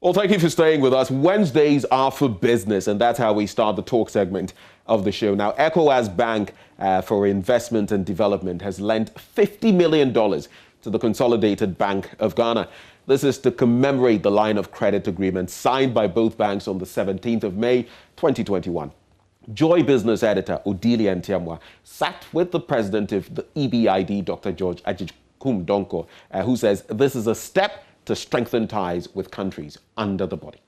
Well, thank you for staying with us. Wednesdays are for business, and that's how we start the talk segment of the show. Now, ECOWAS Bank for Investment and Development has lent $50 million to the Consolidated Bank of Ghana. This is to commemorate the line of credit agreement signed by both banks on the 17th of May, 2021. Joy Business editor Odilia Ntiamwa sat with the president of the EBID, Dr. George Ajikum Donko, who says this is a step to strengthen ties with countries under the body.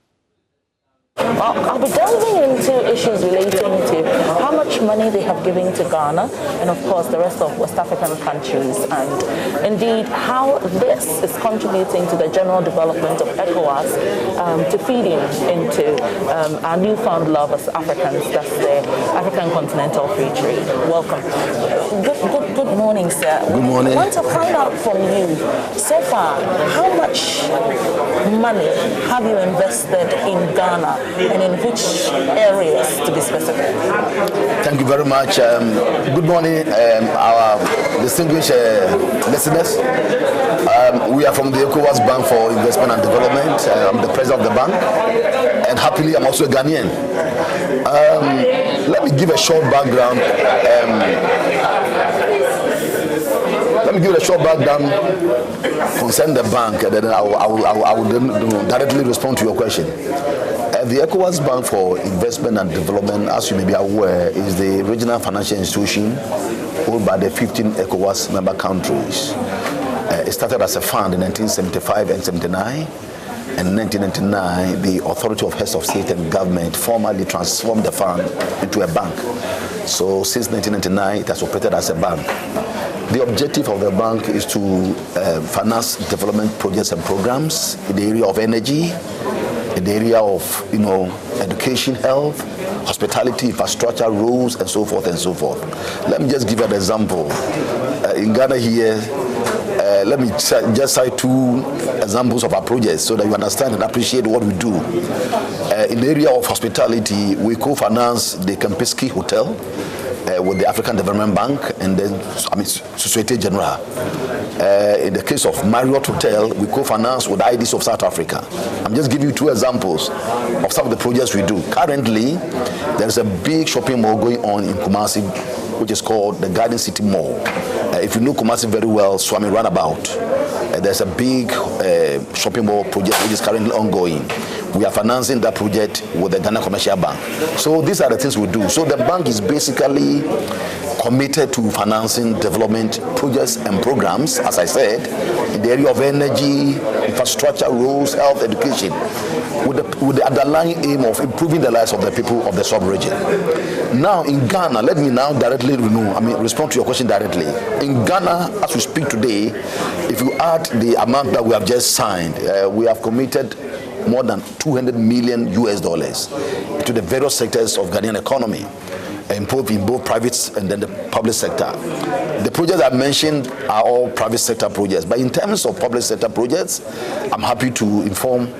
I'll be delving into issues relating to how much money they have given to Ghana and, of course, the rest of West African countries, and indeed how this is contributing to the general development of ECOWAS to feeding into our newfound love as Africans, that's the African Continental Free Trade. Welcome. Good morning, sir. Good morning. I want to find out from you, so far, how much money have you invested in Ghana? And in which areas, to be specific? Thank you very much. Good morning, our distinguished listeners. We are from the ECOWAS Bank for Investment and Development. I'm the president of the bank, and happily, I'm also a Ghanaian. Let me give a short background. Concerning the bank, and then I will directly respond to your question. The ECOWAS Bank for Investment and Development, as you may be aware, is the regional financial institution owned by the 15 ECOWAS member countries. It started as a fund in 1975 and 79. And in 1999, the Authority of Heads of State and Government formally transformed the fund into a bank. So since 1999, it has operated as a bank. The objective of the bank is to finance development projects and programs in the area of energy, in the area of education, health, hospitality, infrastructure, roads, and so forth and so forth. Let me just give an example. In Ghana here, let me just cite two examples of our projects so that you understand and appreciate what we do. In the area of hospitality, we co-finance the Kempinski Hotel with the African Development Bank and then Societe Generale. In the case of Marriott Hotel, we co-finance with the IDs of South Africa. I'm just giving you two examples of some of the projects we do. Currently, there's a big shopping mall going on in Kumasi, which is called the Garden City Mall. If you know Kumasi very well, Swami Runabout, there's a big shopping mall project which is currently ongoing. We are financing that project with the Ghana Commercial Bank. So these are the things we do. So the bank is basically committed to financing development projects and programs, as I said, in the area of energy, infrastructure, roads, health, education, with the underlying aim of improving the lives of the people of the sub-region. Now in Ghana, let me now directly respond to your question directly. In Ghana, as we speak today, if you add the amount that we have just signed, we have committed more than $200 million to the various sectors of Ghanaian economy, in both private and then the public sector. The projects I mentioned are all private sector projects, but in terms of public sector projects, I'm happy to inform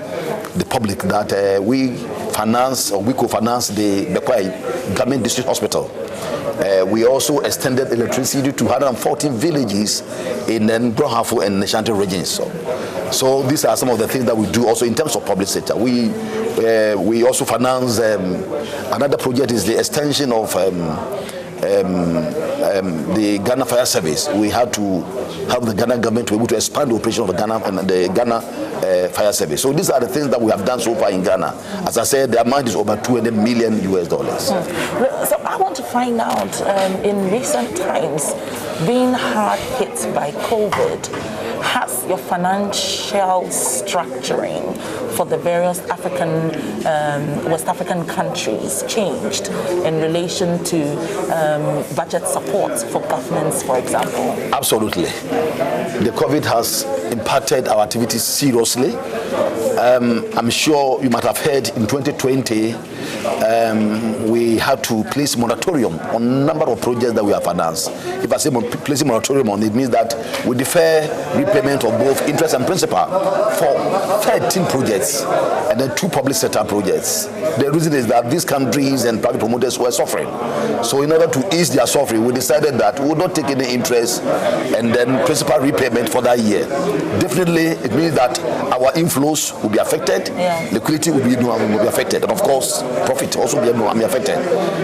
the public that we co-finance the Bekwai Government District Hospital. We also extended electricity to 114 villages in Brohafo and Neshanti regions. So these are some of the things that we do also in terms of public sector. We also finance another project is the extension of the Ghana Fire Service. We had to help the Ghana government to be able to expand the operation of the Ghana Fire Service. So these are the things that we have done so far in Ghana. As I said, the amount is over $200 million. So I want to find out, in recent times, being hard hit by COVID, has your financial structuring for the various West African countries changed in relation to budget support for governments, for example? Absolutely. The COVID has impacted our activities seriously. I'm sure you might have heard in 2020, we had to place moratorium on a number of projects that we have financed. If I say placing moratorium on, it means that we defer repayment of both interest and principal for 13 projects and then 2 public sector projects. The reason is that these countries and private promoters were suffering. So in order to ease their suffering, we decided that we would not take any interest and then principal repayment for that year. Definitely, it means that our inflows will be affected, liquidity will be affected, and of course, profit also will be affected.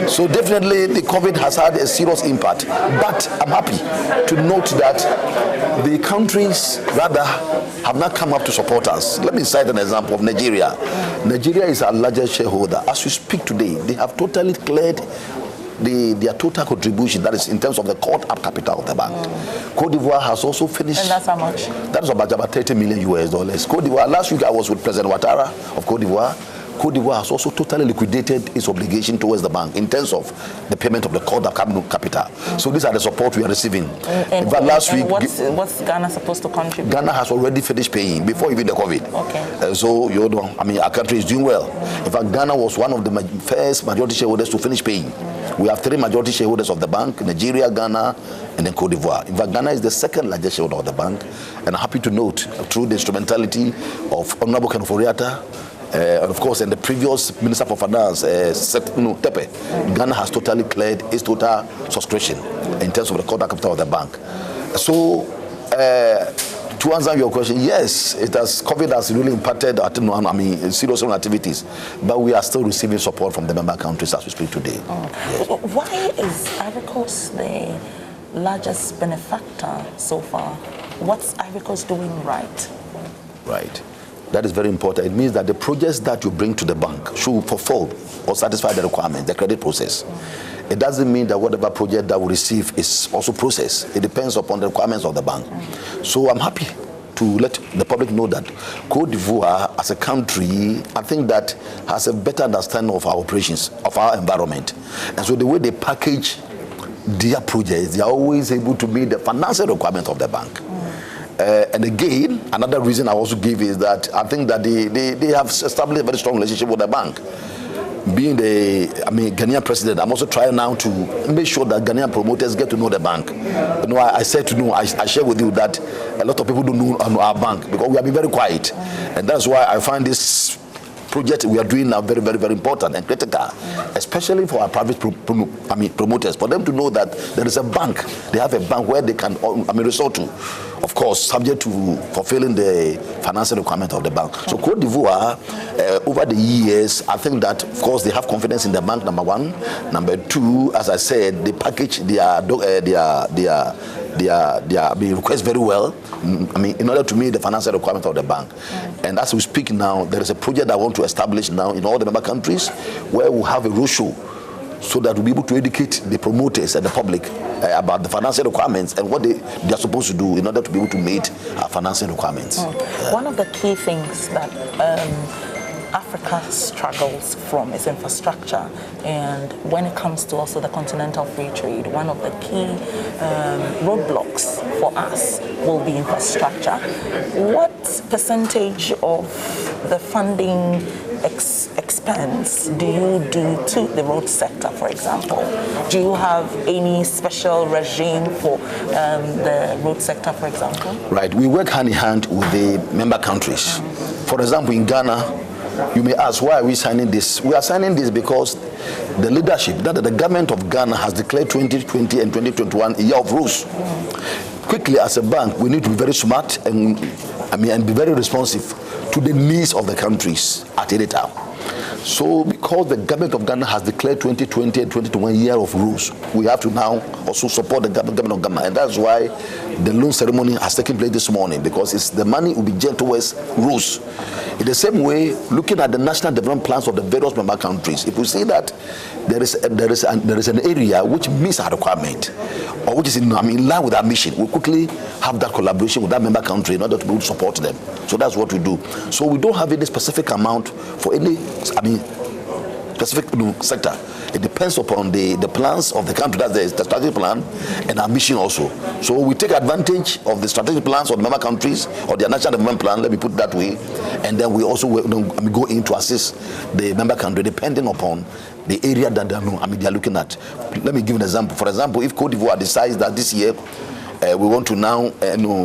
So definitely, the COVID has had a serious impact. But I'm happy to note that the countries rather have not come up to support us. Let me cite an example of Nigeria. Nigeria is our largest shareholder. As we speak today, they have totally cleared their total contribution, that is in terms of the caught up capital of the bank. Côte d'Ivoire has also finished. And that's how much? That is about $30 million. Côte d'Ivoire, last week I was with President Ouattara of Côte d'Ivoire. Côte d'Ivoire has also totally liquidated its obligation towards the bank in terms of the payment of the caught up capital. So these are the support we are receiving. In fact, last week, what's Ghana supposed to contribute? Ghana has already finished paying before even the COVID. Okay. So you know, I mean, our country is doing well. In fact, Ghana was one of the first majority shareholders to finish paying. We have 3 majority shareholders of the bank: Nigeria, Ghana, and then Côte d'Ivoire. In fact, Ghana is the 2nd largest shareholder of the bank. And I'm happy to note, through the instrumentality of Honorable Ken Oforiatta, and of course, and the previous Minister for Finance, Tepe, Ghana has totally cleared its total subscription in terms of the caught up capital of the bank. So, to answer your question, yes, COVID has really impacted serious activities, but we are still receiving support from the member countries as we speak today. Yes. Why is Ivory Coast the largest benefactor so far? What's Ivory Coast doing right? Right. That is very important. It means that the projects that you bring to the bank should fulfill or satisfy the requirements, the credit process. It doesn't mean that whatever project that we receive is also processed. It depends upon the requirements of the bank. So I'm happy to let the public know that Côte d'Ivoire as a country, I think that has a better understanding of our operations, of our environment. And so the way they package their projects, they are always able to meet the financial requirements of the bank. And again, another reason I also give is that I think that they have established a very strong relationship with the bank. Being the Ghanaian president, I'm also trying now to make sure that Ghanaian promoters get to know the bank. You know, I share with you that a lot of people don't know our bank because we have been very quiet, and that's why I find this project we are doing now very, very, very important and critical, especially for our private promoters, for them to know that there is a bank. They have a bank where they can resort to, of course, subject to fulfilling the financial requirement of the bank. So Côte d'Ivoire, over the years, I think that, of course, they have confidence in the bank, number one. Number two, as I said, they package their request very well, in order to meet the financial requirement of the bank. And as we speak now, there is a project I want to establish now in all the member countries where we'll have a roadshow so that we'll be able to educate the promoters and the public about the financial requirements and what they are supposed to do in order to be able to meet our financial requirements. One of the key things that Africa struggles from is infrastructure, and when it comes to also the continental free trade, one of the key roadblocks for us will be infrastructure. What percentage of the funding expense do you do to the road sector, for example? Do you have any special regime for the road sector, for example? Right, we work hand in hand with the member countries. For example, in Ghana, you may ask, why are we signing this? We are signing this because the leadership, that the government of Ghana has declared 2020 and 2021 a year of rules. Quickly, as a bank, we need to be very smart and be very responsive to the needs of the countries at any time. So because the government of Ghana has declared 2020 and 2021 year of rules, we have to now also support the government of Ghana. And that's why the loan ceremony has taken place this morning, because the money will be geared towards rules. In the same way, looking at the national development plans of the various member countries, if we see that there is an area which meets our requirement, or which is in line with our mission, we quickly have that collaboration with that member country in order to be able to support them. So that's what we do. So we don't have any specific amount for any specific sector. It depends upon the plans of the country. That's the strategic plan and our mission also. So we take advantage of the strategic plans of the member countries or their national development plan, let me put it that way, and then we also go in to assist the member country depending upon the area that they're looking at. Let me give an example. For example, if Côte d'Ivoire decides that this year we want to now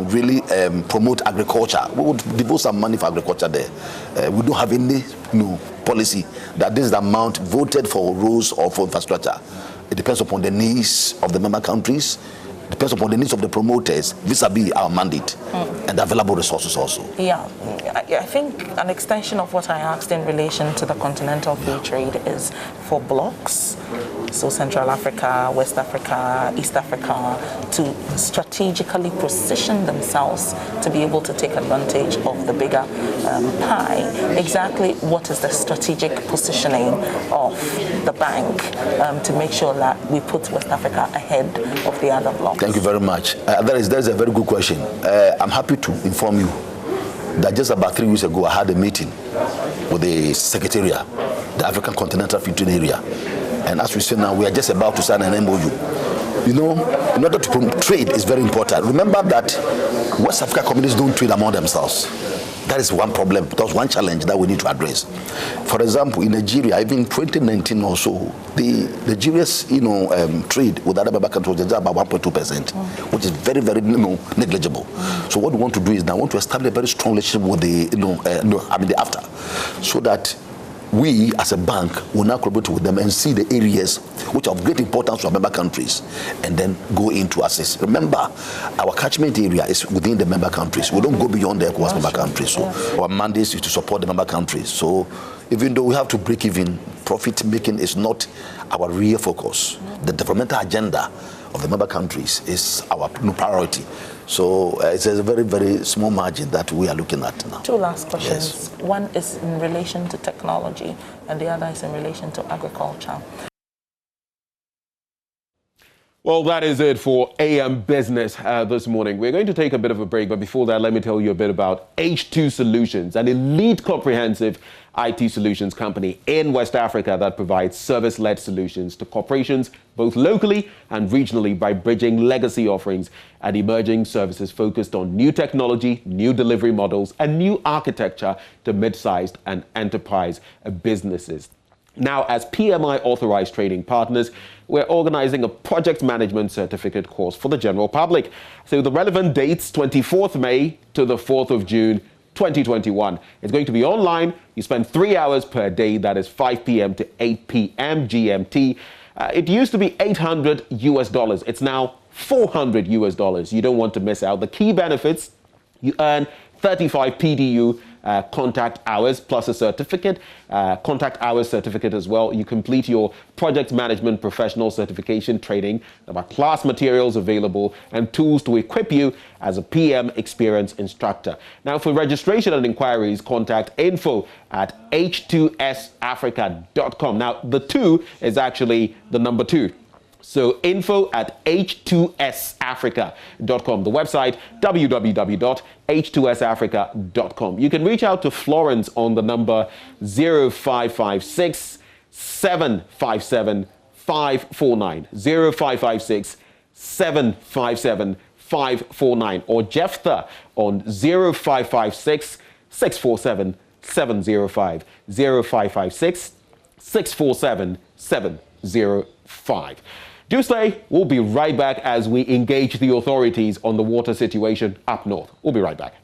really promote agriculture, we would devote some money for agriculture there. We don't have any policy that this is the amount voted for roads or for infrastructure. It depends upon the needs of the member countries. Depends upon the needs of the promoters vis-a-vis our mandate and the available resources also. Yeah, I think an extension of what I asked in relation to the continental free trade is for blocks, so Central Africa, West Africa, East Africa, to strategically position themselves to be able to take advantage of the bigger pie. Exactly what is the strategic positioning of the bank to make sure that we put West Africa ahead of the other blocks? Thank you very much. That is a very good question. I'm happy to inform you that just about 3 weeks ago, I had a meeting with the Secretariat, the African Continental Free Trade Area. And as we say now, we are just about to sign an MOU. In order to promote trade is very important. Remember that West African communities don't trade among themselves. That is one problem. That's one challenge that we need to address. For example, in Nigeria, even in 2019 or so, Nigeria's trade with other member countries is about 1.2%, which is very, very negligible. So what we want to do is now want to establish a very strong relationship with the AfTA, so that we as a bank will now collaborate with them and see the areas which are of great importance to our member countries and then go into assist. Remember, our catchment area is within the member countries. We don't go beyond the ECOWAS member countries. So our mandate is to support the member countries. So even though we have to break even, profit making is not our real focus. The developmental agenda of the member countries is our priority. So it's a very, very small margin that we are looking at now. Two last questions. Yes. One is in relation to technology, and the other is in relation to agriculture. Well, that is it for AM Business this morning. We're going to take a bit of a break, but before that, let me tell you a bit about H2 Solutions, an elite comprehensive IT solutions company in West Africa that provides service-led solutions to corporations, both locally and regionally, by bridging legacy offerings and emerging services focused on new technology, new delivery models, and new architecture to mid-sized and enterprise businesses. Now, as PMI authorized trading partners, we're organizing a project management certificate course for the general public. So the relevant dates, 24th May to the 4th of June, 2021. It's going to be online. You spend 3 hours per day. That is 5 p.m. to 8 p.m. GMT. It used to be $800 US. It's now $400 US. You don't want to miss out. The key benefits: you earn 35 PDU contact hours plus a certificate, contact hours certificate as well. You complete your project management professional certification training. There are class materials available and tools to equip you as a PM experienced instructor. Now, for registration and inquiries, contact info@h2safrica.com. Now, the 2 is actually the number 2. So info@h2safrica.com. The website, www.h2safrica.com. You can reach out to Florence on the number 0556 757 549. 0556 757 549. Or Jephthah on 0556 647 705. 0556 647 705. Do stay. We'll be right back as we engage the authorities on the water situation up north. We'll be right back.